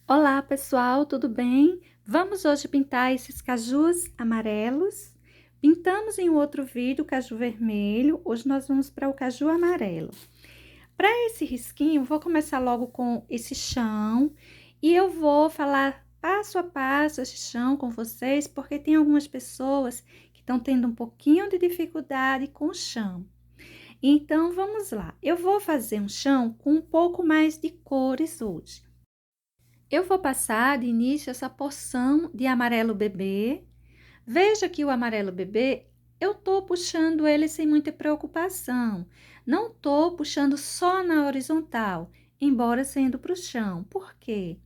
Olá, pessoal, tudo bem? Vamos hoje pintar esses cajus amarelos. Pintamos em um outro vídeo o caju vermelho, hoje nós vamos para o caju amarelo. Para esse risquinho, vou começar logo com esse chão e eu vou falar passo a passo esse chão com vocês, porque tem algumas pessoas que estão tendo um pouquinho de dificuldade com o chão. Então, vamos lá. Eu vou fazer um chão com um pouco mais de cores hoje. Eu vou passar de início essa porção de amarelo bebê. Veja que o amarelo bebê, eu tô puxando ele sem muita preocupação. Não tô puxando só na horizontal, embora sendo para o chão. Por quê?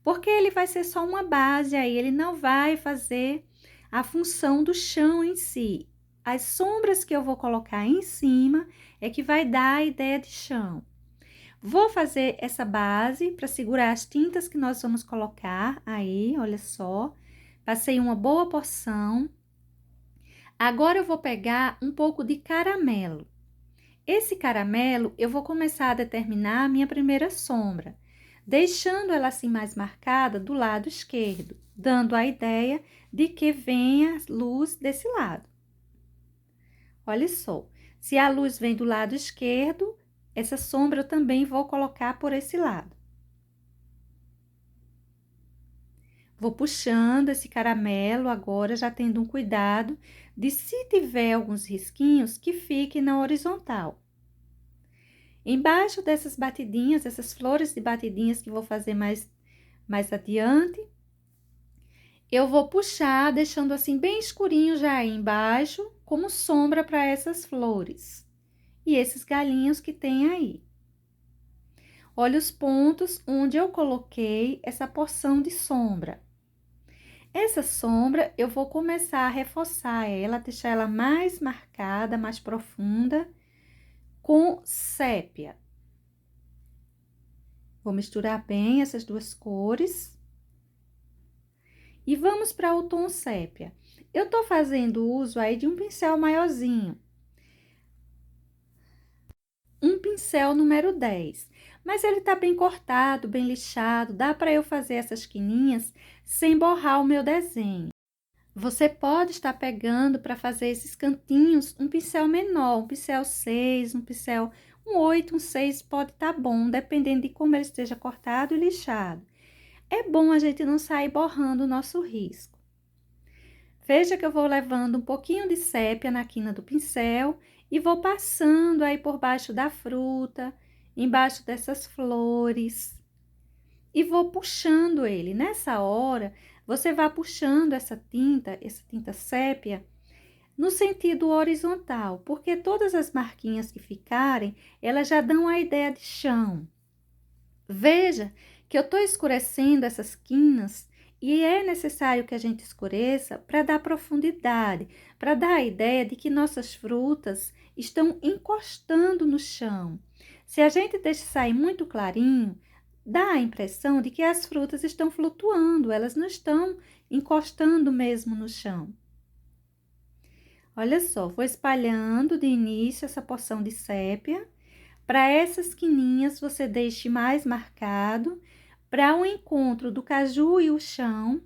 Porque ele vai ser só uma base, aí ele não vai fazer a função do chão em si. As sombras que eu vou colocar em cima é que vai dar a ideia de chão. Vou fazer essa base para segurar as tintas que nós vamos colocar aí, olha só. Passei uma boa porção. Agora eu vou pegar um pouco de caramelo. Esse caramelo eu vou começar a determinar a minha primeira sombra, deixando ela assim mais marcada do lado esquerdo, dando a ideia de que venha luz desse lado. Olha só, se a luz vem do lado esquerdo, essa sombra eu também vou colocar por esse lado. Vou puxando esse caramelo agora, já tendo um cuidado de, se tiver alguns risquinhos, que fique na horizontal. Embaixo dessas batidinhas, essas flores de batidinhas que vou fazer mais adiante, eu vou puxar, deixando assim bem escurinho já aí embaixo, como sombra para essas flores. E esses galinhos que tem aí. Olha os pontos onde eu coloquei essa porção de sombra. Essa sombra, eu vou começar a reforçar ela, deixar ela mais marcada, mais profunda, com sépia. Vou misturar bem essas duas cores. E vamos para o tom sépia. Eu tô fazendo uso aí de um pincel maiorzinho. Um pincel número 10. Mas ele tá bem cortado, bem lixado, dá para eu fazer essas quininhas sem borrar o meu desenho. Você pode estar pegando para fazer esses cantinhos um pincel menor, um pincel 6, um pincel um 8, um 6 pode estar bom, dependendo de como ele esteja cortado e lixado. É bom a gente não sair borrando o nosso risco. Veja que eu vou levando um pouquinho de sépia na quina do pincel e vou passando aí por baixo da fruta, embaixo dessas flores. E vou puxando ele. Nessa hora, você vai puxando essa tinta sépia, no sentido horizontal, porque todas as marquinhas que ficarem, elas já dão a ideia de chão. Veja que eu estou escurecendo essas quinas e é necessário que a gente escureça para dar profundidade, para dar a ideia de que nossas frutas estão encostando no chão. Se a gente deixa sair muito clarinho, dá a impressão de que as frutas estão flutuando, elas não estão encostando mesmo no chão. Olha só, vou espalhando de início essa porção de sépia. Para essas quininhas, você deixe mais marcado. Para o encontro do caju e o chão,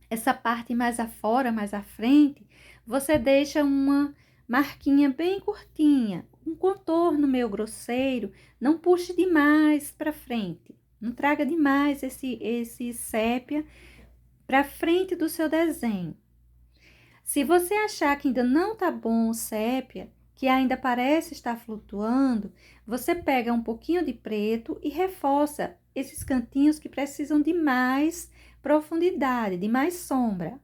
essa parte mais afora, mais à frente, você deixa uma marquinha bem curtinha, um contorno meio grosseiro, não puxe demais para frente. Não traga demais esse sépia para frente do seu desenho. Se você achar que ainda não tá bom o sépia, que ainda parece estar flutuando, você pega um pouquinho de preto e reforça esses cantinhos que precisam de mais profundidade, de mais sombra.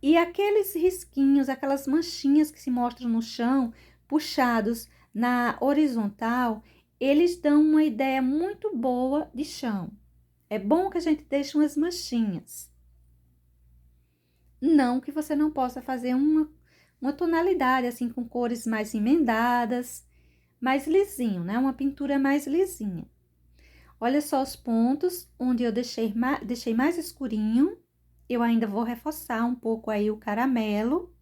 E aqueles risquinhos, aquelas manchinhas que se mostram no chão, puxados na horizontal, eles dão uma ideia muito boa de chão. É bom que a gente deixe umas manchinhas. Não que você não possa fazer uma tonalidade, assim, com cores mais emendadas, mais lisinho, né? Uma pintura mais lisinha. Olha só os pontos onde eu deixei mais escurinho. Eu ainda vou reforçar um pouco aí o caramelo.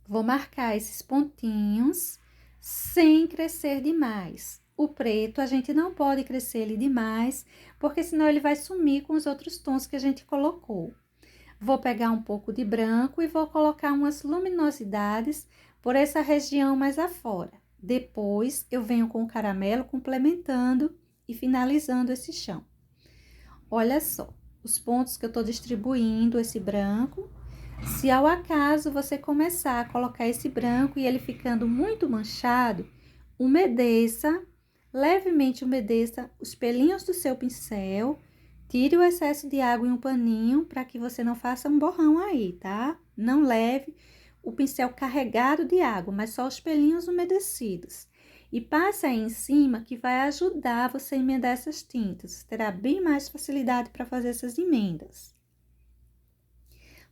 Vou marcar esses pontinhos. sem crescer demais. O preto a gente não pode crescer ele demais, porque senão ele vai sumir com os outros tons que a gente colocou. Vou pegar um pouco de branco e vou colocar umas luminosidades por essa região mais afora. Depois, eu venho com o caramelo complementando e finalizando esse chão. Olha só, os pontos que eu tô distribuindo esse branco. Se ao acaso você começar a colocar esse branco e ele ficando muito manchado, umedeça, levemente umedeça os pelinhos do seu pincel. Tire o excesso de água em um paninho para que você não faça um borrão aí, tá? Não leve o pincel carregado de água, mas só os pelinhos umedecidos. E passe aí em cima que vai ajudar você a emendar essas tintas. Você terá bem mais facilidade para fazer essas emendas.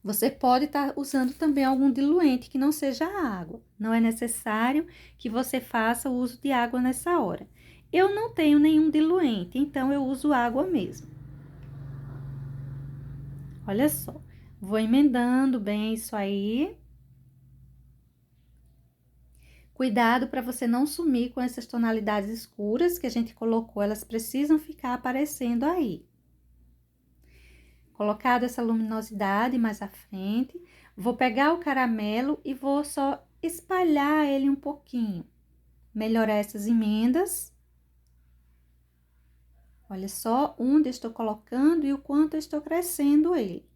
Você pode estar usando também algum diluente que não seja água. Não é necessário que você faça o uso de água nessa hora. Eu não tenho nenhum diluente, então eu uso água mesmo. Olha só, vou emendando bem isso aí. Cuidado para você não sumir com essas tonalidades escuras que a gente colocou, elas precisam ficar aparecendo aí. Colocado essa luminosidade mais à frente, vou pegar o caramelo e vou só espalhar ele um pouquinho. Melhorar essas emendas. Olha só onde estou colocando e o quanto eu estou crescendo ele.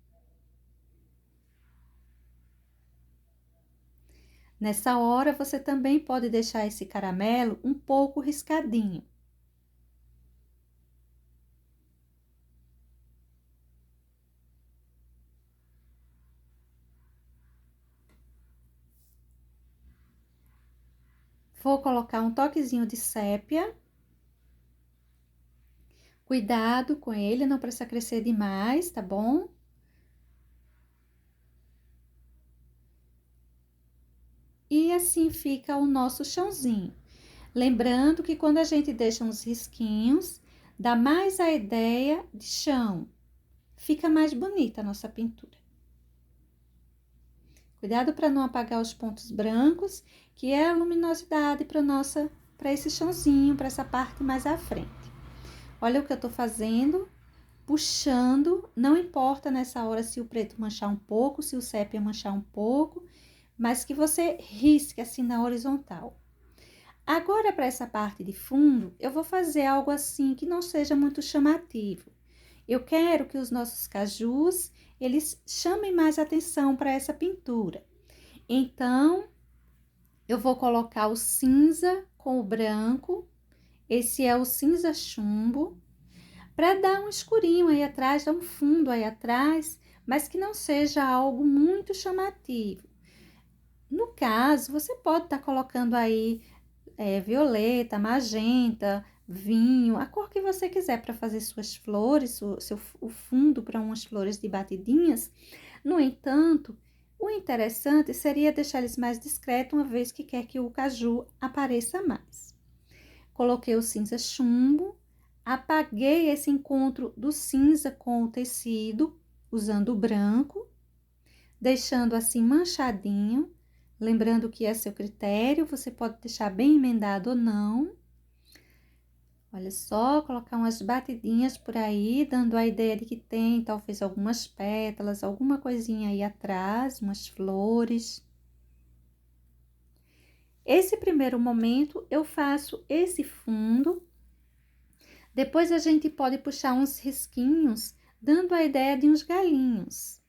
Nessa hora, você também pode deixar esse caramelo um pouco riscadinho. Vou colocar um toquezinho de sépia. Cuidado com ele, não precisa crescer demais, tá bom? E assim fica o nosso chãozinho. Lembrando que quando a gente deixa uns risquinhos, dá mais a ideia de chão. Fica mais bonita a nossa pintura. Cuidado para não apagar os pontos brancos, que é a luminosidade para esse chãozinho, para essa parte mais à frente. Olha o que eu tô fazendo, puxando, não importa nessa hora se o preto manchar um pouco, se o sépia manchar um pouco, mas que você risque assim na horizontal. Agora, para essa parte de fundo, eu vou fazer algo assim que não seja muito chamativo. Eu quero que os nossos cajus, eles chamem mais atenção para essa pintura. Então, eu vou colocar o cinza com o branco. Esse é o cinza chumbo, para dar um escurinho aí atrás, dar um fundo aí atrás, mas que não seja algo muito chamativo. No caso, você pode estar colocando aí violeta, magenta, vinho, a cor que você quiser para fazer suas flores, o fundo para umas flores de batidinhas. No entanto, o interessante seria deixar eles mais discretos, uma vez que quer que o caju apareça mais. Coloquei o cinza chumbo, apaguei esse encontro do cinza com o tecido, usando o branco, deixando assim manchadinho. Lembrando que é seu critério, você pode deixar bem emendado ou não. Olha só, colocar umas batidinhas por aí, dando a ideia de que tem talvez algumas pétalas, alguma coisinha aí atrás, umas flores. Esse primeiro momento, eu faço esse fundo. Depois, a gente pode puxar uns risquinhos, dando a ideia de uns galinhos.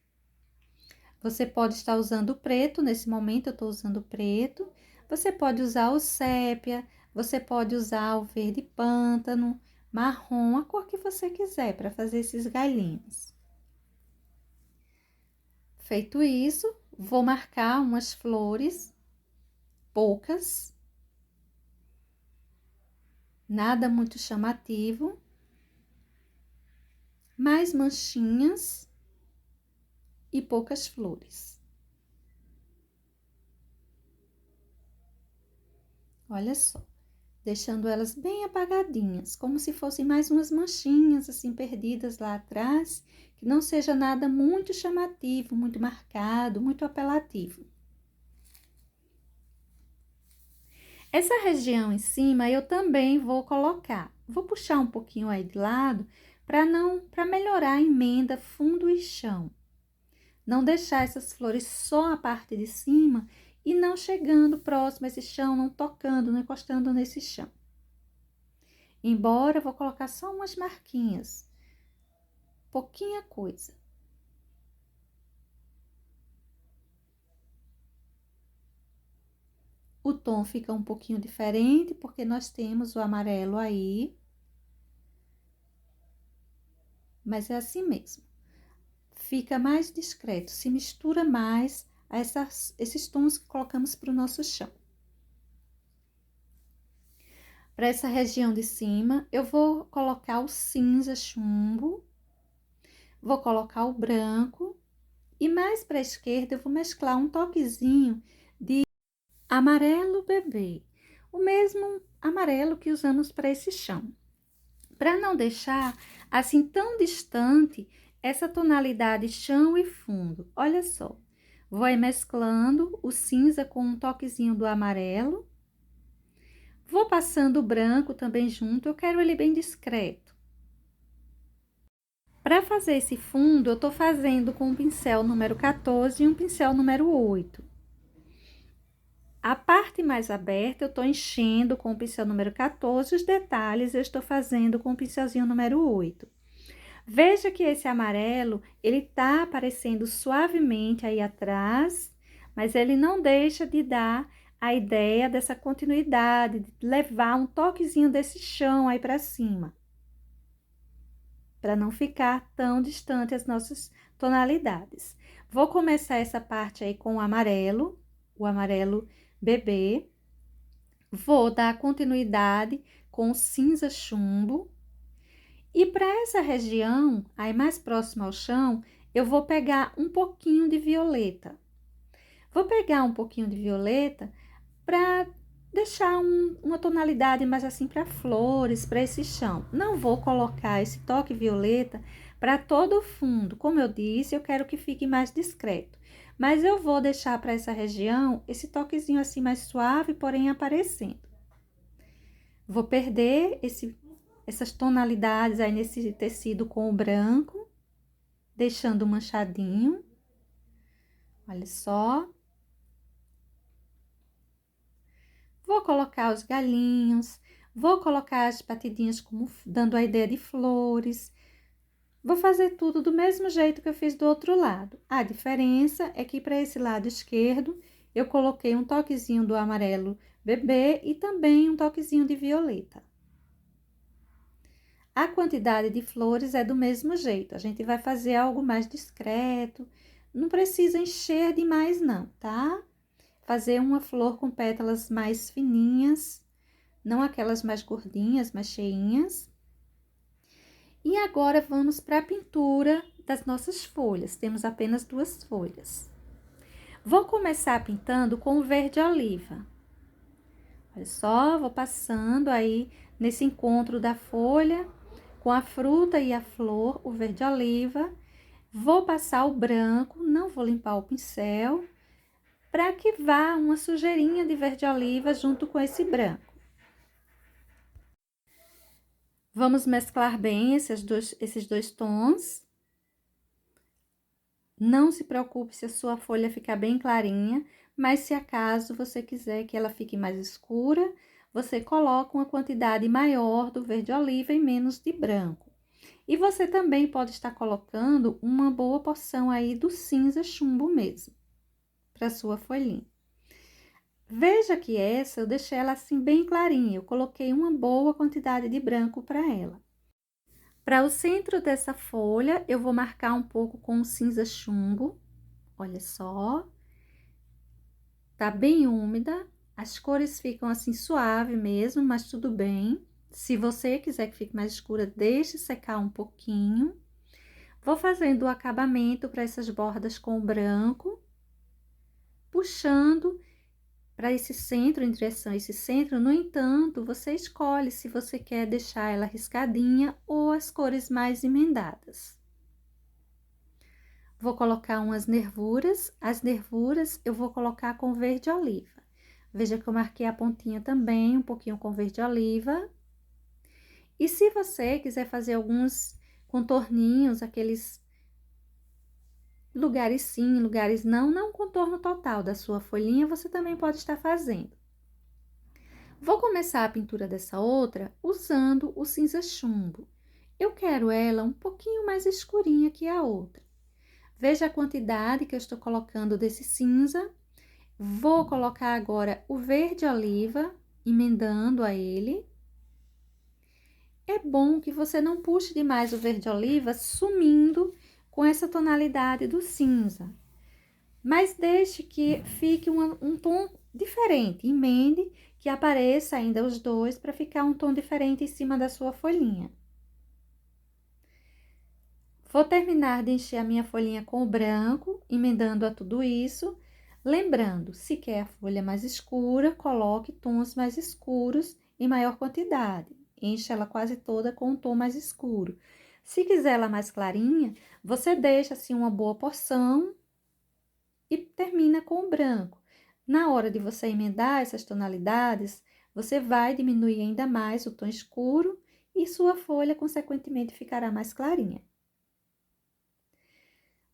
Você pode estar usando o preto, nesse momento eu estou usando o preto. Você pode usar o sépia, você pode usar o verde pântano, marrom, a cor que você quiser para fazer esses galinhos. Feito isso, vou marcar umas flores, poucas, nada muito chamativo, mais manchinhas e poucas flores. Olha só, deixando elas bem apagadinhas, como se fossem mais umas manchinhas assim perdidas lá atrás, que não seja nada muito chamativo, muito marcado, muito apelativo. Essa região em cima eu também vou colocar. Vou puxar um pouquinho aí de lado para melhorar a emenda fundo e chão. Não deixar essas flores só a parte de cima e não chegando próximo a esse chão, não tocando, não encostando nesse chão. Embora eu vou colocar só umas marquinhas, pouquinha coisa. O tom fica um pouquinho diferente, porque nós temos o amarelo aí. Mas é assim mesmo. Fica mais discreto, se mistura mais a esses tons que colocamos para o nosso chão. Para essa região de cima, eu vou colocar o cinza chumbo, vou colocar o branco e mais para a esquerda eu vou mesclar um toquezinho de amarelo bebê, o mesmo amarelo que usamos para esse chão. Para não deixar assim tão distante essa tonalidade chão e fundo. Olha só, vou aí mesclando o cinza com um toquezinho do amarelo. Vou passando o branco também junto, eu quero ele bem discreto. Para fazer esse fundo, eu tô fazendo com o pincel número 14 e um pincel número 8. A parte mais aberta, eu tô enchendo com o pincel número 14, os detalhes eu estou fazendo com o pincelzinho número 8. Veja que esse amarelo, ele tá aparecendo suavemente aí atrás, mas ele não deixa de dar a ideia dessa continuidade, de levar um toquezinho desse chão aí para cima. Para não ficar tão distante as nossas tonalidades. Vou começar essa parte aí com o amarelo bebê. Vou dar continuidade com o cinza chumbo. E para essa região, aí mais próxima ao chão, eu vou pegar um pouquinho de violeta. Vou pegar um pouquinho de violeta para deixar uma tonalidade mais assim para flores, para esse chão. Não vou colocar esse toque violeta para todo o fundo. Como eu disse, eu quero que fique mais discreto. Mas eu vou deixar para essa região esse toquezinho assim mais suave, porém aparecendo. Vou perder essas tonalidades aí nesse tecido com o branco, deixando manchadinho. Olha só. Vou colocar os galinhos, vou colocar as batidinhas como dando a ideia de flores. Vou fazer tudo do mesmo jeito que eu fiz do outro lado. A diferença é que para esse lado esquerdo, eu coloquei um toquezinho do amarelo bebê e também um toquezinho de violeta. A quantidade de flores é do mesmo jeito, a gente vai fazer algo mais discreto, não precisa encher demais não, tá? Fazer uma flor com pétalas mais fininhas, não aquelas mais gordinhas, mais cheinhas. E agora vamos para a pintura das nossas folhas, temos apenas 2 folhas. Vou começar pintando com o verde oliva. Olha só, vou passando aí nesse encontro da folha com a fruta e a flor, o verde oliva. Vou passar o branco, não vou limpar o pincel, para que vá uma sujeirinha de verde oliva junto com esse branco. Vamos mesclar bem esses dois tons. Não se preocupe se a sua folha ficar bem clarinha, mas se acaso você quiser que ela fique mais escura, você coloca uma quantidade maior do verde oliva e menos de branco. E você também pode estar colocando uma boa porção aí do cinza chumbo mesmo, para sua folhinha. Veja que essa eu deixei ela assim bem clarinha, eu coloquei uma boa quantidade de branco para ela. Para o centro dessa folha, eu vou marcar um pouco com o cinza chumbo, olha só. Tá bem úmida, as cores ficam assim suave mesmo, mas tudo bem. Se você quiser que fique mais escura, deixe secar um pouquinho. Vou fazendo o acabamento para essas bordas com o branco, puxando para esse centro, em direção a esse centro. No entanto, você escolhe se você quer deixar ela riscadinha ou as cores mais emendadas. Vou colocar umas nervuras, as nervuras eu vou colocar com verde oliva. Veja que eu marquei a pontinha também, um pouquinho com verde oliva. E se você quiser fazer alguns contorninhos, aqueles lugares sim, lugares não, não contorno total da sua folhinha, você também pode estar fazendo. Vou começar a pintura dessa outra usando o cinza chumbo. Eu quero ela um pouquinho mais escurinha que a outra. Veja a quantidade que eu estou colocando desse cinza. Vou colocar agora o verde oliva, emendando a ele. É bom que você não puxe demais o verde oliva, sumindo com essa tonalidade do cinza. Mas deixe que fique um tom diferente, emende que apareça ainda os dois para ficar um tom diferente em cima da sua folhinha. Vou terminar de encher a minha folhinha com o branco, emendando a tudo isso. Lembrando, se quer a folha mais escura, coloque tons mais escuros em maior quantidade. Enche ela quase toda com um tom mais escuro. Se quiser ela mais clarinha, você deixa assim uma boa porção e termina com o branco. Na hora de você emendar essas tonalidades, você vai diminuir ainda mais o tom escuro e sua folha, consequentemente, ficará mais clarinha.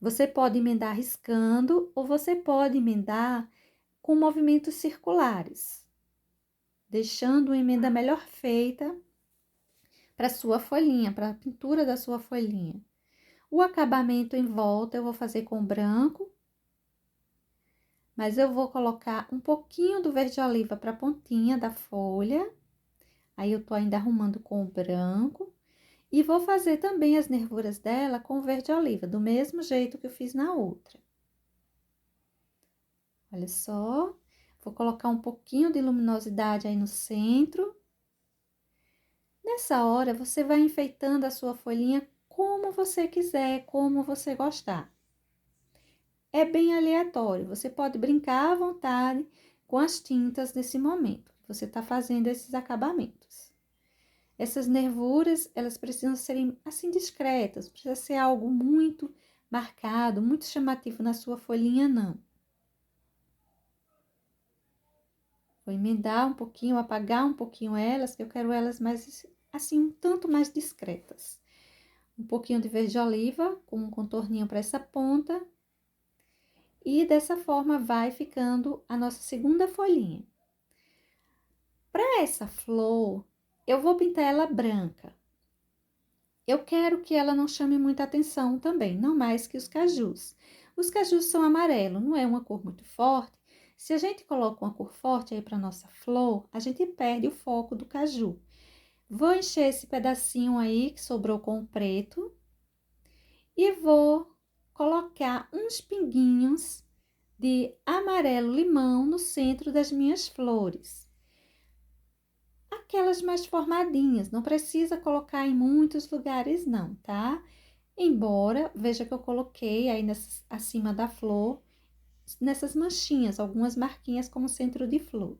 Você pode emendar riscando ou você pode emendar com movimentos circulares, deixando uma emenda melhor feita para sua folhinha, para a pintura da sua folhinha. O acabamento em volta eu vou fazer com branco, mas eu vou colocar um pouquinho do verde oliva para a pontinha da folha. Aí eu tô ainda arrumando com o branco. E vou fazer também as nervuras dela com o verde oliva, do mesmo jeito que eu fiz na outra. Olha só, vou colocar um pouquinho de luminosidade aí no centro. Nessa hora, você vai enfeitando a sua folhinha como você quiser, como você gostar. É bem aleatório, você pode brincar à vontade com as tintas nesse momento, que você está fazendo esses acabamentos. Essas nervuras, elas precisam serem assim discretas, não precisa ser algo muito marcado, muito chamativo na sua folhinha, não. Vou emendar um pouquinho, apagar um pouquinho elas, que eu quero elas mais, assim, um tanto mais discretas. Um pouquinho de verde oliva, com um contorninho para essa ponta. E dessa forma vai ficando a nossa segunda folhinha. Para essa flor, eu vou pintar ela branca. Eu quero que ela não chame muita atenção também, não mais que os cajus. Os cajus são amarelo, não é uma cor muito forte. Se a gente coloca uma cor forte aí para nossa flor, a gente perde o foco do caju. Vou encher esse pedacinho aí que sobrou com o preto e vou colocar uns pinguinhos de amarelo-limão no centro das minhas flores. Aquelas mais formadinhas, não precisa colocar em muitos lugares não, tá? Embora, veja que eu coloquei aí acima da flor, nessas manchinhas, algumas marquinhas como centro de flor.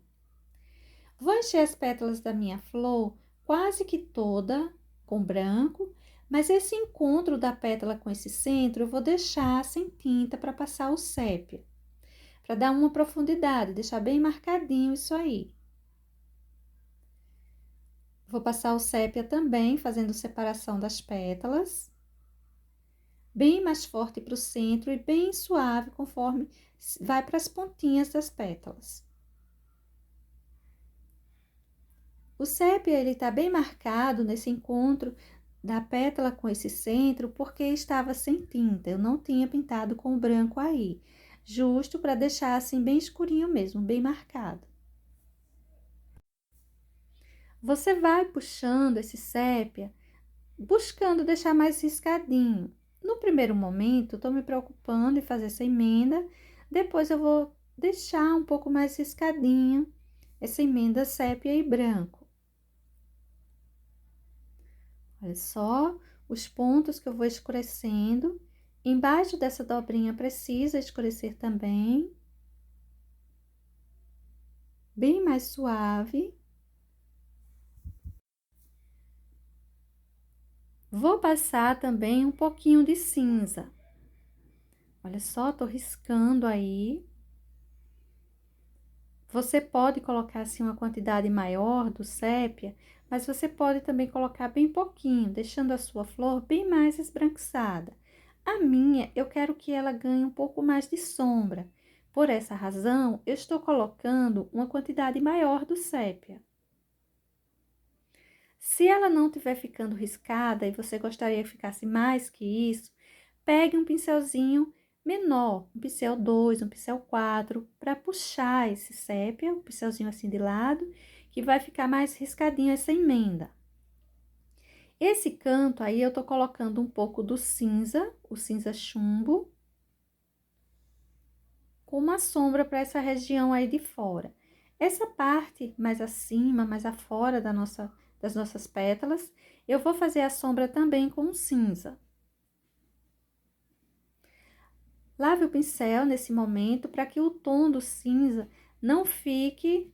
Vou encher as pétalas da minha flor quase que toda com branco, mas esse encontro da pétala com esse centro eu vou deixar sem tinta para passar o sépia, para dar uma profundidade, deixar bem marcadinho isso aí. Vou passar o sépia também, fazendo separação das pétalas. Bem mais forte para o centro e bem suave conforme vai para as pontinhas das pétalas. O sépia, ele tá bem marcado nesse encontro da pétala com esse centro, porque estava sem tinta, eu não tinha pintado com o branco aí, justo para deixar assim bem escurinho mesmo, bem marcado. Você vai puxando esse sépia, buscando deixar mais riscadinho. No primeiro momento, estou me preocupando em fazer essa emenda, depois eu vou deixar um pouco mais riscadinho essa emenda sépia e branco. Olha só os pontos que eu vou escurecendo. Embaixo dessa dobrinha precisa escurecer também. Bem mais suave. Vou passar também um pouquinho de cinza. Olha só, tô riscando aí. Você pode colocar assim uma quantidade maior do sépia, mas você pode também colocar bem pouquinho, deixando a sua flor bem mais esbranquiçada. A minha, eu quero que ela ganhe um pouco mais de sombra. Por essa razão, eu estou colocando uma quantidade maior do sépia. Se ela não estiver ficando riscada e você gostaria que ficasse mais que isso, pegue um pincelzinho menor, um pincel 2, um pincel 4, para puxar esse sépia, um pincelzinho assim de lado, que vai ficar mais riscadinho essa emenda. Esse canto aí eu tô colocando um pouco do cinza, o cinza chumbo, com uma sombra para essa região aí de fora. Essa parte mais acima, mais afora das nossas pétalas, eu vou fazer a sombra também com cinza. Lave o pincel nesse momento para que o tom do cinza não fique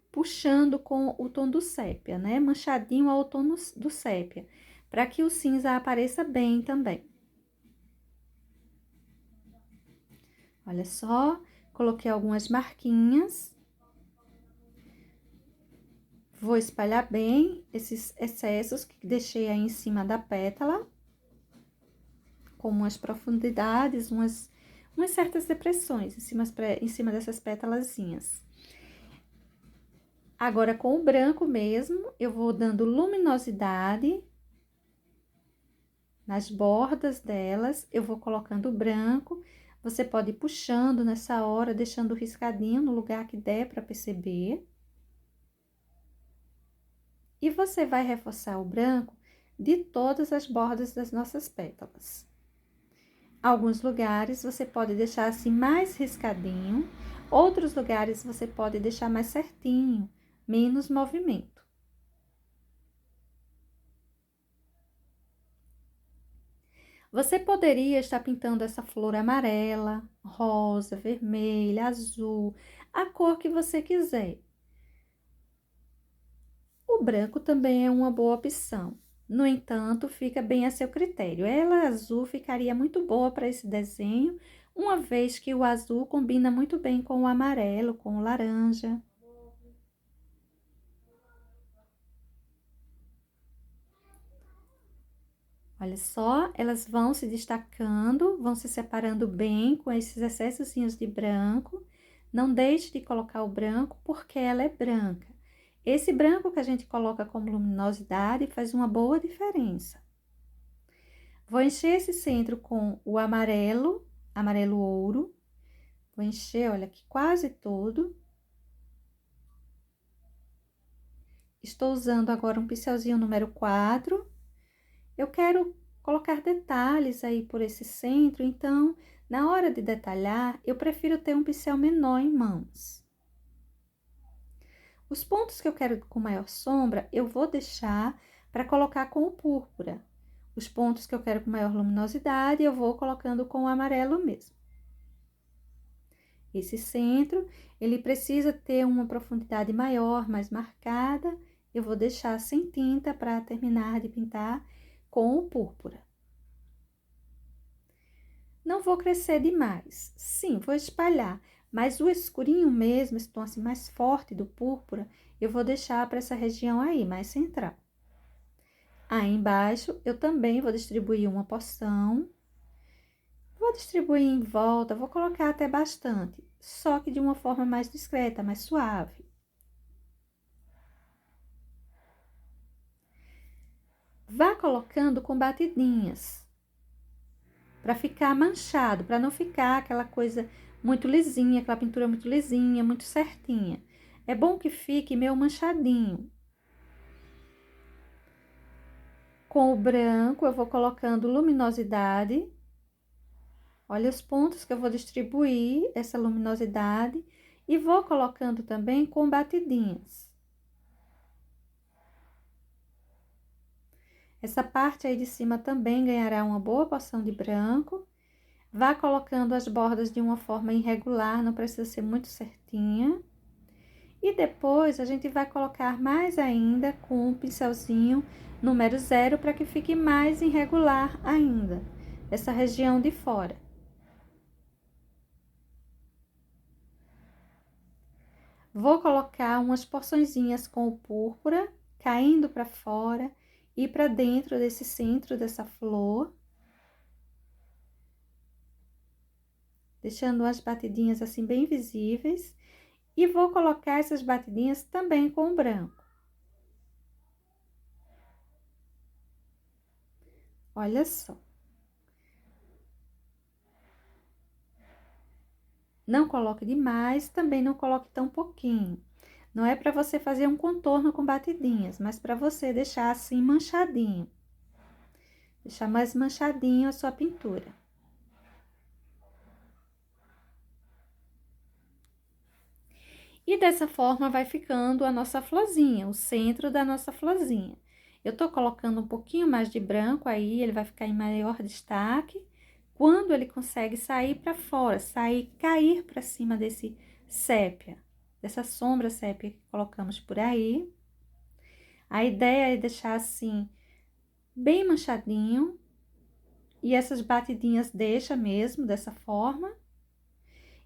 puxando com o tom do sépia, né? Manchadinho ao tom do sépia, para que o cinza apareça bem também. Olha só, coloquei algumas marquinhas. Vou espalhar bem esses excessos que deixei aí em cima da pétala, com umas profundidades, umas certas depressões em cima dessas pétalazinhas. Agora, com o branco mesmo, eu vou dando luminosidade nas bordas delas, eu vou colocando o branco. Você pode ir puxando nessa hora, deixando riscadinho no lugar que der para perceber. E você vai reforçar o branco de todas as bordas das nossas pétalas. Alguns lugares você pode deixar assim mais riscadinho, outros lugares você pode deixar mais certinho, menos movimento. Você poderia estar pintando essa flor amarela, rosa, vermelha, azul, a cor que você quiser. O branco também é uma boa opção. No entanto, fica bem a seu critério. Ela azul ficaria muito boa para esse desenho, uma vez que o azul combina muito bem com o amarelo, com o laranja. Olha só, elas vão se destacando, vão se separando bem com esses excessozinhos de branco. Não deixe de colocar o branco porque ela é branca. Esse branco que a gente coloca como luminosidade faz uma boa diferença. Vou encher esse centro com o amarelo, amarelo ouro. Vou encher, olha aqui, quase todo. Estou usando agora um pincelzinho número 4. Eu quero colocar detalhes aí por esse centro, então, na hora de detalhar, eu prefiro ter um pincel menor em mãos. Os pontos que eu quero com maior sombra, eu vou deixar para colocar com o púrpura. Os pontos que eu quero com maior luminosidade, eu vou colocando com o amarelo mesmo. Esse centro, ele precisa ter uma profundidade maior, mais marcada. Eu vou deixar sem tinta para terminar de pintar com o púrpura. Não vou crescer demais. Sim, vou espalhar, mas o escurinho mesmo, esse tom assim mais forte do púrpura, eu vou deixar para essa região aí, mais central. Aí embaixo, eu também vou distribuir uma porção. Vou distribuir em volta, vou colocar até bastante, só que de uma forma mais discreta, mais suave. Vá colocando com batidinhas, para ficar manchado, para não ficar aquela coisa muito lisinha, aquela pintura muito lisinha, muito certinha. É bom que fique meio manchadinho. Com o branco, eu vou colocando luminosidade. Olha os pontos que eu vou distribuir essa luminosidade e vou colocando também com batidinhas. Essa parte aí de cima também ganhará uma boa porção de branco. Vá colocando as bordas de uma forma irregular, não precisa ser muito certinha. E depois, a gente vai colocar mais ainda com o pincelzinho número 0, para que fique mais irregular ainda, essa região de fora. Vou colocar umas porçõezinhas com o púrpura, caindo para fora e para dentro desse centro dessa flor. Deixando umas batidinhas assim bem visíveis. E vou colocar essas batidinhas também com o branco. Olha só. Não coloque demais, também não coloque tão pouquinho. Não é para você fazer um contorno com batidinhas, mas para você deixar assim manchadinho. Deixar mais manchadinho a sua pintura. E dessa forma vai ficando a nossa florzinha, o centro da nossa florzinha. Eu tô colocando um pouquinho mais de branco aí, ele vai ficar em maior destaque. Quando ele consegue sair para fora, cair para cima desse sépia, dessa sombra sépia que colocamos por aí. A ideia é deixar assim, bem manchadinho. E essas batidinhas deixa mesmo dessa forma.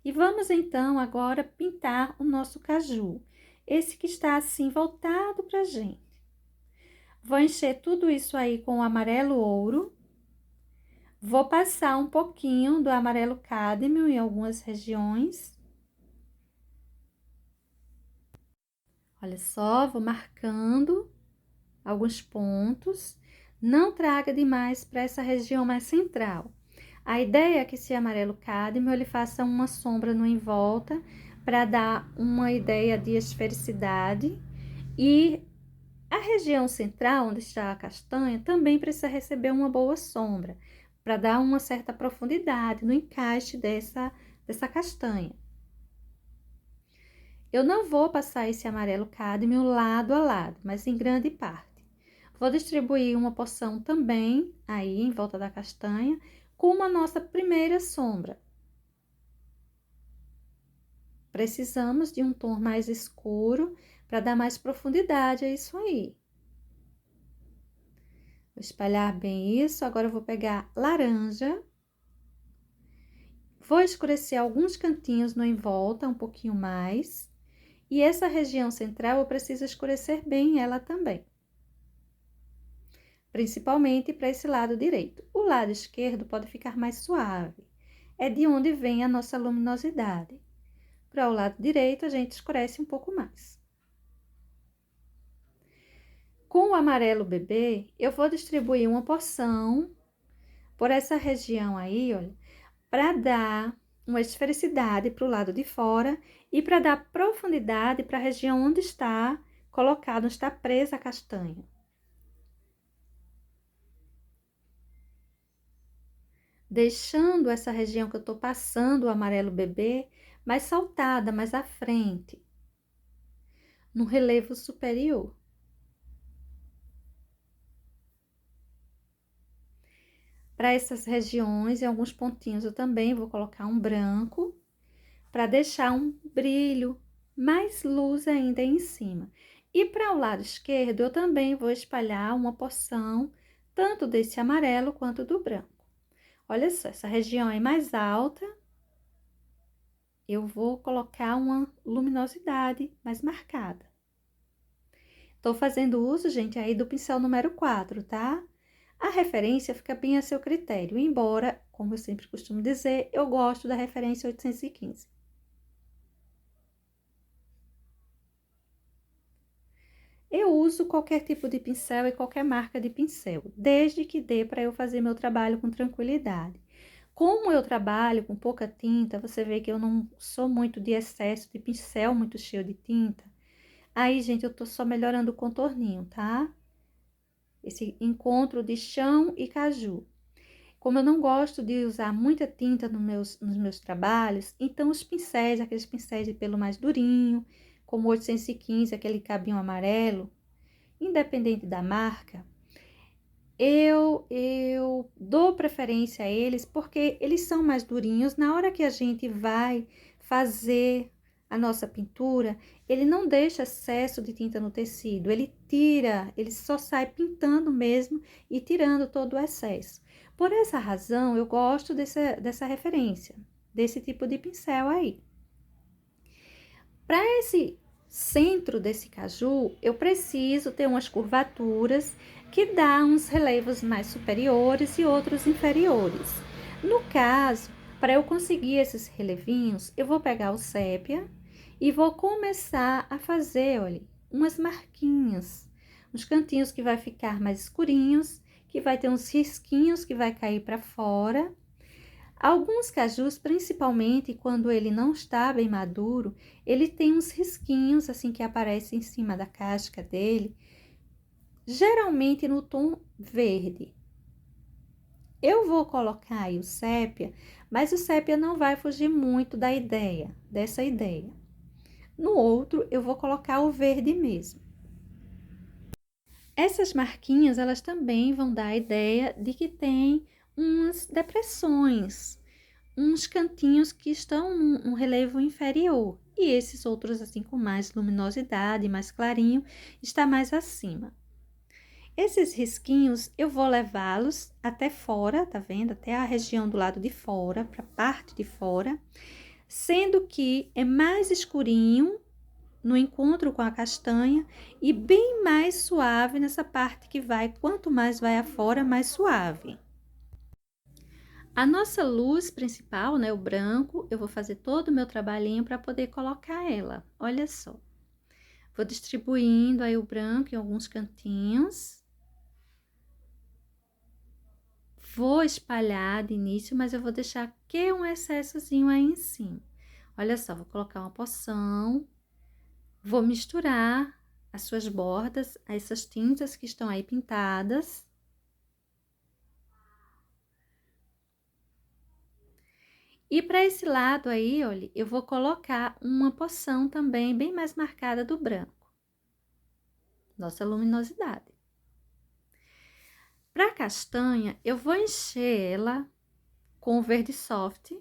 E vamos então agora pintar o nosso caju. Esse que está assim voltado pra gente. Vou encher tudo isso aí com o amarelo ouro. Vou passar um pouquinho do amarelo cádmio em algumas regiões. Olha só, vou marcando alguns pontos. Não traga demais para essa região mais central. A ideia é que esse amarelo cádmio ele faça uma sombra no em volta para dar uma ideia de esfericidade. E a região central, onde está a castanha, também precisa receber uma boa sombra, para dar uma certa profundidade no encaixe dessa castanha. Eu não vou passar esse amarelo cádmio lado a lado, mas em grande parte. Vou distribuir uma porção também aí em volta da castanha, como a nossa primeira sombra. Precisamos de um tom mais escuro para dar mais profundidade a isso aí. Vou espalhar bem isso. Agora eu vou pegar laranja. Vou escurecer alguns cantinhos no em volta, um pouquinho mais. E essa região central eu preciso escurecer bem ela também. Principalmente para esse lado direito. O lado esquerdo pode ficar mais suave. É de onde vem a nossa luminosidade. Para o lado direito, a gente escurece um pouco mais. Com o amarelo bebê, eu vou distribuir uma porção por essa região aí, olha, para dar uma esfericidade para o lado de fora e para dar profundidade para a região onde está colocado, onde está presa a castanha. Deixando essa região que eu tô passando o amarelo bebê mais saltada, mais à frente, no relevo superior. Para essas regiões, em alguns pontinhos, eu também vou colocar um branco, para deixar um brilho, mais luz ainda em cima. E para o lado esquerdo, eu também vou espalhar uma porção, tanto desse amarelo quanto do branco. Olha só, essa região é mais alta, eu vou colocar uma luminosidade mais marcada. Tô fazendo uso, gente, aí do pincel número 4, tá? A referência fica bem a seu critério, embora, como eu sempre costumo dizer, eu gosto da referência 815. Eu uso qualquer tipo de pincel e qualquer marca de pincel, desde que dê para eu fazer meu trabalho com tranquilidade. Como eu trabalho com pouca tinta, você vê que eu não sou muito de excesso de pincel muito cheio de tinta. Aí, gente, eu tô só melhorando o contorninho, tá? Esse encontro de chão e caju. Como eu não gosto de usar muita tinta nos meus trabalhos, então os pincéis, aqueles pincéis de pelo mais durinho, como 815, aquele cabinho amarelo, independente da marca, eu dou preferência a eles porque eles são mais durinhos. Na hora que a gente vai fazer a nossa pintura, ele não deixa excesso de tinta no tecido, ele tira, ele só sai pintando mesmo e tirando todo o excesso. Por essa razão, eu gosto dessa referência, desse tipo de pincel aí. Para centro desse caju, eu preciso ter umas curvaturas que dá uns relevos mais superiores e outros inferiores. No caso, para eu conseguir esses relevinhos, eu vou pegar o sépia e vou começar a fazer, olha, umas marquinhas, uns cantinhos que vai ficar mais escurinhos, que vai ter uns risquinhos que vai cair para fora. Alguns cajus, principalmente quando ele não está bem maduro, ele tem uns risquinhos assim que aparecem em cima da casca dele, geralmente no tom verde. Eu vou colocar aí o sépia, mas o sépia não vai fugir muito dessa ideia. No outro, eu vou colocar o verde mesmo. Essas marquinhas, elas também vão dar a ideia de que tem umas depressões, uns cantinhos que estão num relevo inferior, e esses outros, assim, com mais luminosidade, mais clarinho, está mais acima. Esses risquinhos, eu vou levá-los até fora, tá vendo? Até a região do lado de fora, para a parte de fora, sendo que é mais escurinho no encontro com a castanha e bem mais suave nessa parte que vai, quanto mais vai afora, mais suave. A nossa luz principal, né, o branco, eu vou fazer todo o meu trabalhinho para poder colocar ela. Olha só. Vou distribuindo aí o branco em alguns cantinhos. Vou espalhar de início, mas eu vou deixar aqui um excessozinho aí em cima. Olha só, vou colocar uma poção. Vou misturar as suas bordas, essas tintas que estão aí pintadas. E para esse lado aí, olha, eu vou colocar uma poção também bem mais marcada do branco. Nossa luminosidade. Para a castanha, eu vou encher ela com o verde soft.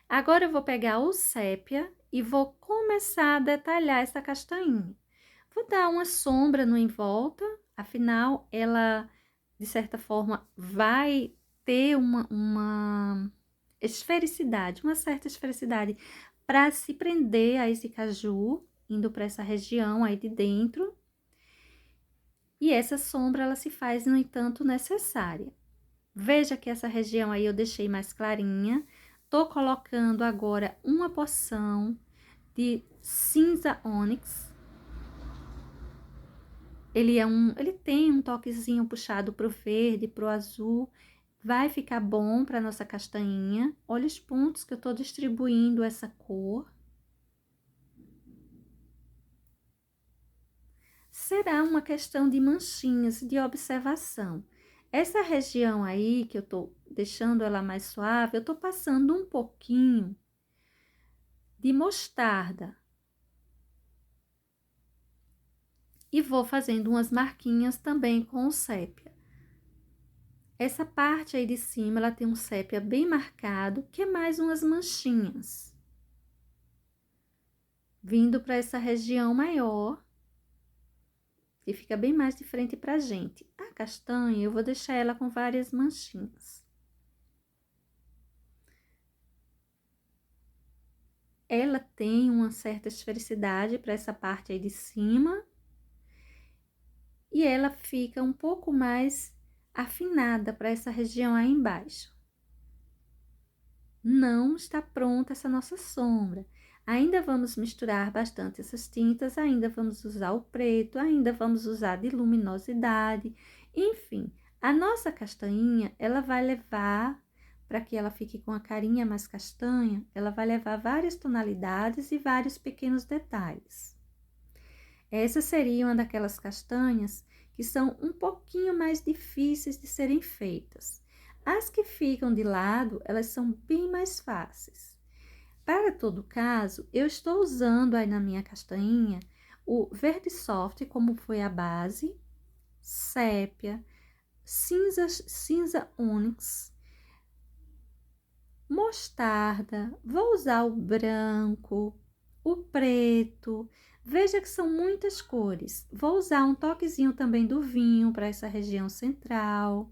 Agora eu vou pegar o sépia e vou começar a detalhar essa castanhinha. Vou dar uma sombra no em volta, afinal, ela, de certa forma, vai ter uma esfericidade, uma certa esfericidade, para se prender a esse caju, indo para essa região aí de dentro. E essa sombra, ela se faz, no entanto, necessária. Veja que essa região aí eu deixei mais clarinha. Tô colocando agora uma porção de cinza ônix. Ele tem um toquezinho puxado pro verde, pro azul. Vai ficar bom para nossa castanhinha. Olha os pontos que eu tô distribuindo essa cor. Será uma questão de manchinhas, de observação. Essa região aí, que eu tô deixando ela mais suave, eu tô passando um pouquinho de mostarda. E vou fazendo umas marquinhas também com o sépia. Essa parte aí de cima, ela tem um sépia bem marcado, que é mais umas manchinhas. Vindo para essa região maior, que fica bem mais de frente pra gente. A castanha, eu vou deixar ela com várias manchinhas. Ela tem uma certa esfericidade para essa parte aí de cima. E ela fica um pouco mais afinada para essa região aí embaixo. Não está pronta essa nossa sombra. Ainda vamos misturar bastante essas tintas, ainda vamos usar o preto, ainda vamos usar de luminosidade. Enfim, a nossa castanhinha, ela vai levar, para que ela fique com a carinha mais castanha, ela vai levar várias tonalidades e vários pequenos detalhes. Essa seria uma daquelas castanhas que são um pouquinho mais difíceis de serem feitas. As que ficam de lado, elas são bem mais fáceis. Para todo caso, eu estou usando aí na minha castanhinha o verde soft, como foi a base, sépia, cinza ônix, mostarda, vou usar o branco, o preto. Veja que são muitas cores. Vou usar um toquezinho também do vinho para essa região central.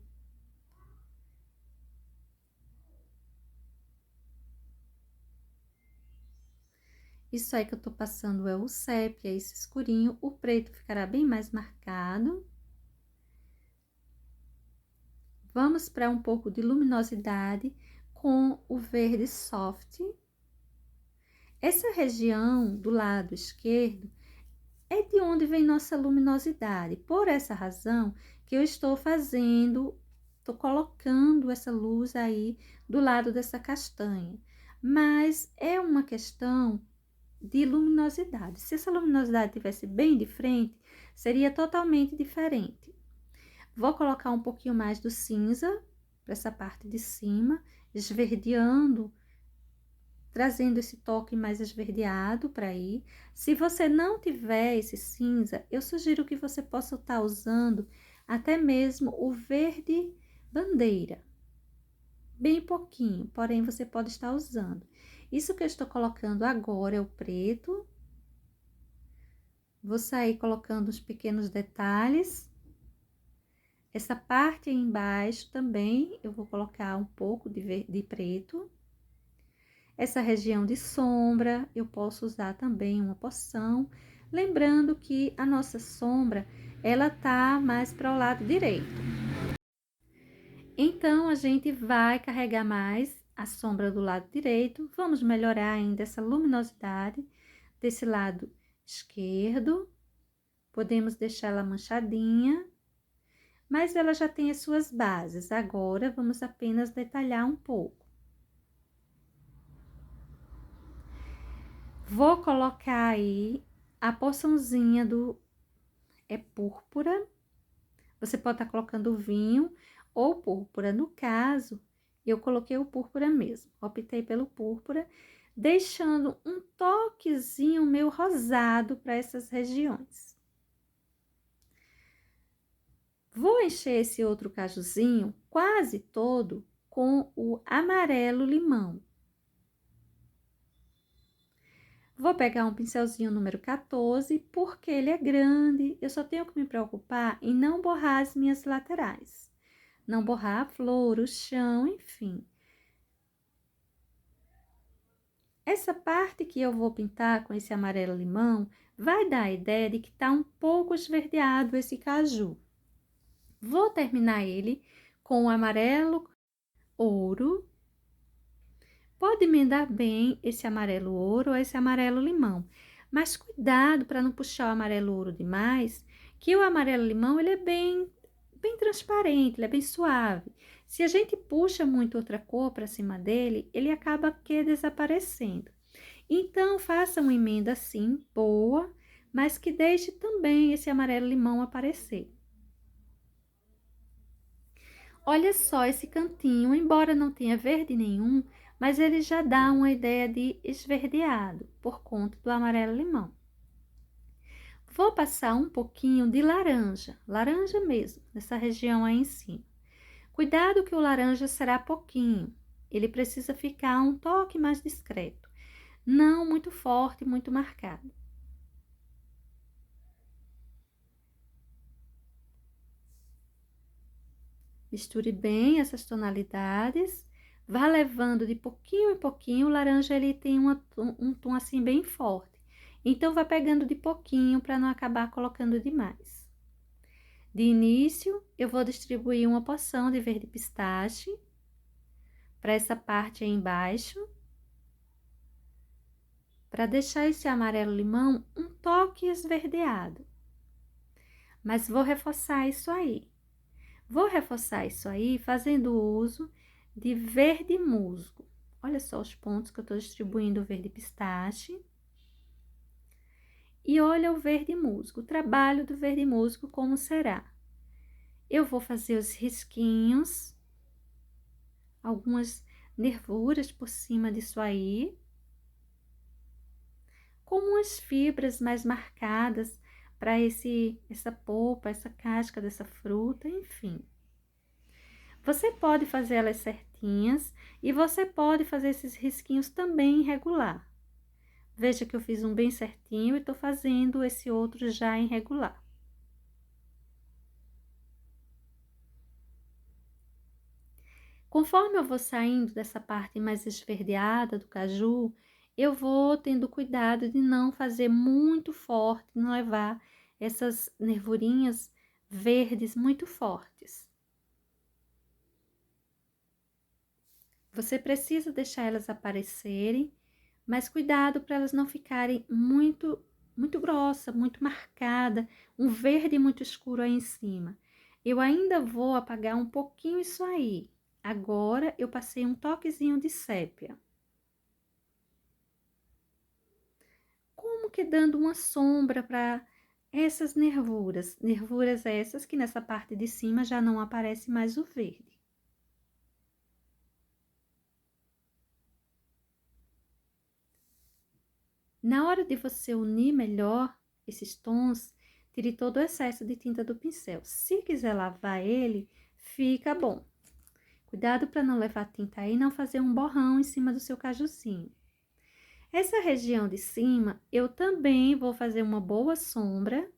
Isso aí que eu tô passando é o sépia, esse escurinho. O preto ficará bem mais marcado. Vamos para um pouco de luminosidade com o verde soft. Essa região do lado esquerdo é de onde vem nossa luminosidade. Por essa razão que eu estou colocando essa luz aí do lado dessa castanha. Mas é uma questão de luminosidade. Se essa luminosidade tivesse bem de frente, seria totalmente diferente. Vou colocar um pouquinho mais do cinza para essa parte de cima, esverdeando, trazendo esse toque mais esverdeado para aí. Se você não tiver esse cinza, eu sugiro que você possa estar usando até mesmo o verde bandeira. Bem pouquinho, porém você pode estar usando. Isso que eu estou colocando agora é o preto. Vou sair colocando os pequenos detalhes. Essa parte aí embaixo também eu vou colocar um pouco de preto. Essa região de sombra eu posso usar também uma poção. Lembrando que a nossa sombra, ela tá mais para o lado direito. Então, a gente vai carregar mais a sombra do lado direito. Vamos melhorar ainda essa luminosidade desse lado esquerdo. Podemos deixar ela manchadinha, mas ela já tem as suas bases. Agora, vamos apenas detalhar um pouco. Vou colocar aí a porçãozinha do púrpura. Você pode estar colocando o vinho ou púrpura. No caso, eu coloquei o púrpura mesmo. Optei pelo púrpura, deixando um toquezinho meio rosado para essas regiões. Vou encher esse outro cajuzinho quase todo com o amarelo limão. Vou pegar um pincelzinho número 14, porque ele é grande, eu só tenho que me preocupar em não borrar as minhas laterais. Não borrar a flor, o chão, enfim. Essa parte que eu vou pintar com esse amarelo limão, vai dar a ideia de que tá um pouco esverdeado esse caju. Vou terminar ele com o amarelo ouro. Pode emendar bem esse amarelo ouro ou esse amarelo limão, mas cuidado para não puxar o amarelo ouro demais, que o amarelo limão ele é bem transparente, ele é bem suave. Se a gente puxa muito outra cor para cima dele, ele acaba que desaparecendo. Então, faça uma emenda assim, boa, mas que deixe também esse amarelo limão aparecer. Olha só esse cantinho, embora não tenha verde nenhum, mas ele já dá uma ideia de esverdeado, por conta do amarelo limão. Vou passar um pouquinho de laranja, laranja mesmo, nessa região aí em cima. Cuidado que o laranja será pouquinho, ele precisa ficar um toque mais discreto, não muito forte, muito marcado. Misture bem essas tonalidades, vá levando de pouquinho em pouquinho. O laranja ele tem um tom assim bem forte, então vá pegando de pouquinho para não acabar colocando demais. De início, eu vou distribuir uma porção de verde pistache para essa parte aí embaixo, para deixar esse amarelo limão um toque esverdeado. Mas vou reforçar isso aí. Vou reforçar isso aí fazendo uso de verde musgo. Olha só os pontos que eu tô distribuindo o verde pistache. E olha o verde musgo, o trabalho do verde musgo como será. Eu vou fazer os risquinhos, algumas nervuras por cima disso aí, com umas fibras mais marcadas para essa polpa, essa casca dessa fruta, enfim. Você pode fazer elas certinhas e você pode fazer esses risquinhos também irregular. Veja que eu fiz um bem certinho e tô fazendo esse outro já irregular. Conforme eu vou saindo dessa parte mais esverdeada do caju, eu vou tendo cuidado de não fazer muito forte, não levar essas nervurinhas verdes muito fortes. Você precisa deixar elas aparecerem, mas cuidado para elas não ficarem muito grossa, muito marcada, um verde muito escuro aí em cima. Eu ainda vou apagar um pouquinho isso aí. Agora eu passei um toquezinho de sépia. Como que dando uma sombra para essas nervuras. Nervuras essas que nessa parte de cima já não aparece mais o verde. Na hora de você unir melhor esses tons, tire todo o excesso de tinta do pincel. Se quiser lavar ele, fica bom. Cuidado para não levar tinta aí e não fazer um borrão em cima do seu cajuzinho. Essa região de cima, eu também vou fazer uma boa sombra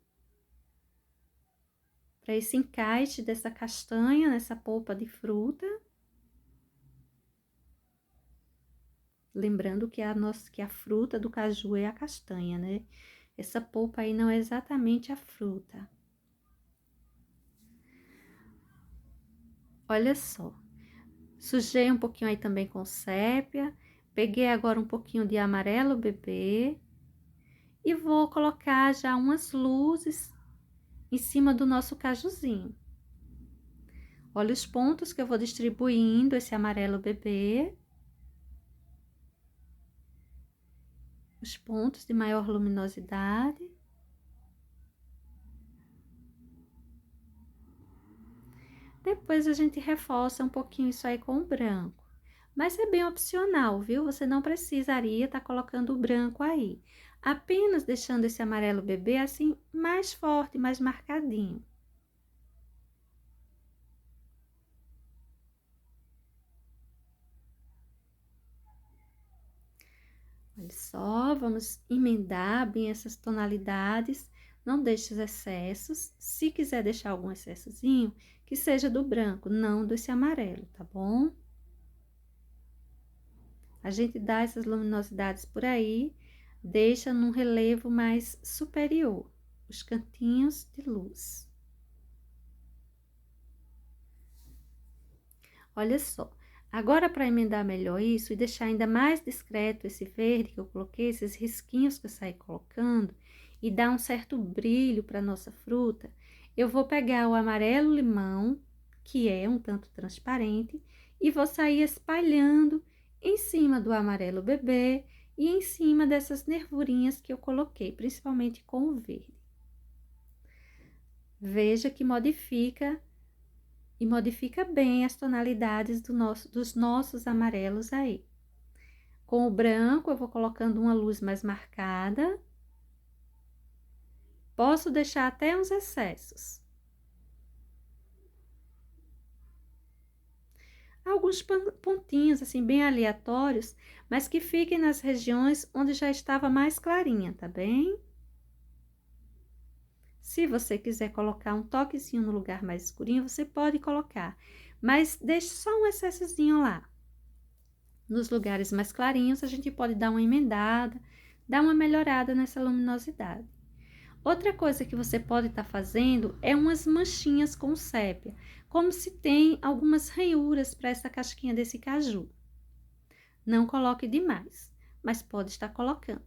para esse encaixe dessa castanha nessa polpa de fruta. Lembrando que a fruta do caju é a castanha, né? Essa polpa aí não é exatamente a fruta. Olha só. Sujei um pouquinho aí também com sépia. Peguei agora um pouquinho de amarelo bebê. E vou colocar já umas luzes em cima do nosso cajuzinho. Olha os pontos que eu vou distribuindo esse amarelo bebê. Os pontos de maior luminosidade. Depois a gente reforça um pouquinho isso aí com o branco. Mas é bem opcional, viu? Você não precisaria estar colocando o branco aí. Apenas deixando esse amarelo bebê assim mais forte, mais marcadinho. Olha só, vamos emendar bem essas tonalidades. Não deixe os excessos. Se quiser deixar algum excessozinho, que seja do branco, não desse amarelo, tá bom? A gente dá essas luminosidades por aí, deixa num relevo mais superior, os cantinhos de luz. Olha só, agora para emendar melhor isso e deixar ainda mais discreto esse verde que eu coloquei, esses risquinhos que eu saí colocando, e dar um certo brilho para nossa fruta, eu vou pegar o amarelo limão, que é um tanto transparente, e vou sair espalhando em cima do amarelo bebê e em cima dessas nervurinhas que eu coloquei, principalmente com o verde. Veja que modifica bem as tonalidades dos nossos amarelos aí. Com o branco, eu vou colocando uma luz mais marcada. Posso deixar até uns excessos. Alguns pontinhos, assim, bem aleatórios, mas que fiquem nas regiões onde já estava mais clarinha, tá bem? Se você quiser colocar um toquezinho no lugar mais escurinho, você pode colocar, mas deixe só um excessozinho lá. Nos lugares mais clarinhos, a gente pode dar uma emendada, dar uma melhorada nessa luminosidade. Outra coisa que você pode estar fazendo é umas manchinhas com sépia, como se tem algumas ranhuras para essa casquinha desse caju. Não coloque demais, mas pode estar colocando.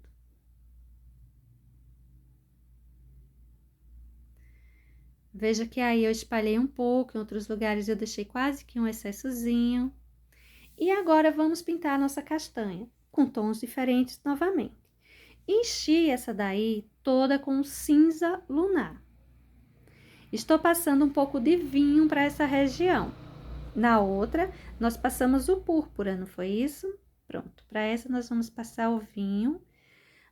Veja que aí eu espalhei um pouco, em outros lugares eu deixei quase que um excessozinho. E agora vamos pintar a nossa castanha, com tons diferentes novamente. Enchi essa daí toda com cinza lunar. Estou passando um pouco de vinho para essa região. Na outra, nós passamos o púrpura, não foi isso? Pronto, para essa nós vamos passar o vinho.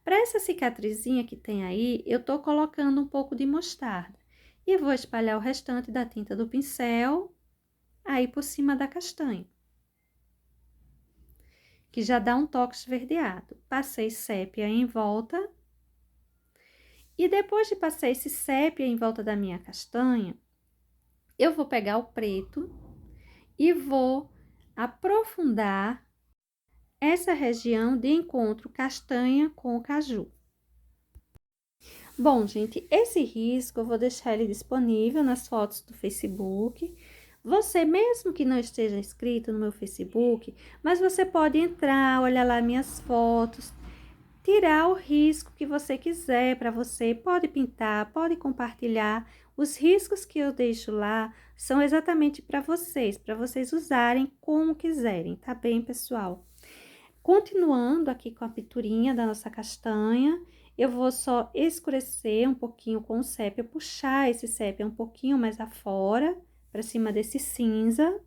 Para essa cicatrizinha que tem aí, eu tô colocando um pouco de mostarda. E vou espalhar o restante da tinta do pincel aí por cima da castanha, que já dá um toque esverdeado. Passei sépia em volta. E depois de passar esse sépia em volta da minha castanha, eu vou pegar o preto e vou aprofundar essa região de encontro castanha com o caju. Bom, gente, esse risco eu vou deixar ele disponível nas fotos do Facebook. Você, mesmo que não esteja inscrito no meu Facebook, mas você pode entrar, olhar lá minhas fotos, tirar o risco que você quiser para você. Pode pintar, pode compartilhar. Os riscos que eu deixo lá são exatamente para vocês usarem como quiserem, tá bem, pessoal? Continuando aqui com a pinturinha da nossa castanha, eu vou só escurecer um pouquinho com o sépia, puxar esse sépia um pouquinho mais afora, para cima desse cinza.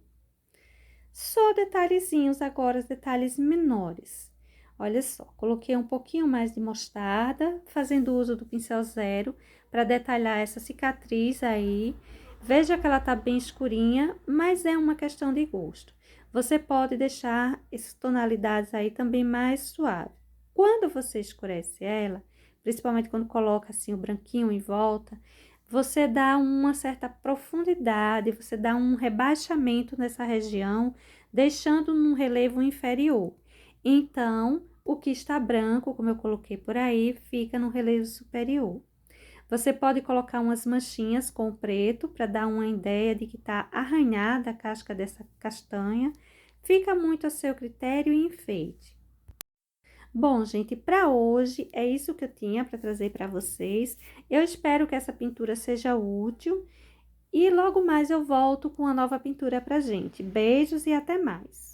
Só detalhezinhos agora, os detalhes menores. Olha só, coloquei um pouquinho mais de mostarda, fazendo uso do pincel zero, para detalhar essa cicatriz aí. Veja que ela tá bem escurinha, mas é uma questão de gosto. Você pode deixar essas tonalidades aí também mais suave. Quando você escurece ela, principalmente quando coloca assim o branquinho em volta, você dá uma certa profundidade, você dá um rebaixamento nessa região, deixando num relevo inferior. Então, o que está branco, como eu coloquei por aí, fica no relevo superior. Você pode colocar umas manchinhas com preto para dar uma ideia de que está arranhada a casca dessa castanha. Fica muito a seu critério e enfeite. Bom, gente, para hoje é isso que eu tinha para trazer para vocês. Eu espero que essa pintura seja útil e logo mais eu volto com uma nova pintura para gente. Beijos e até mais!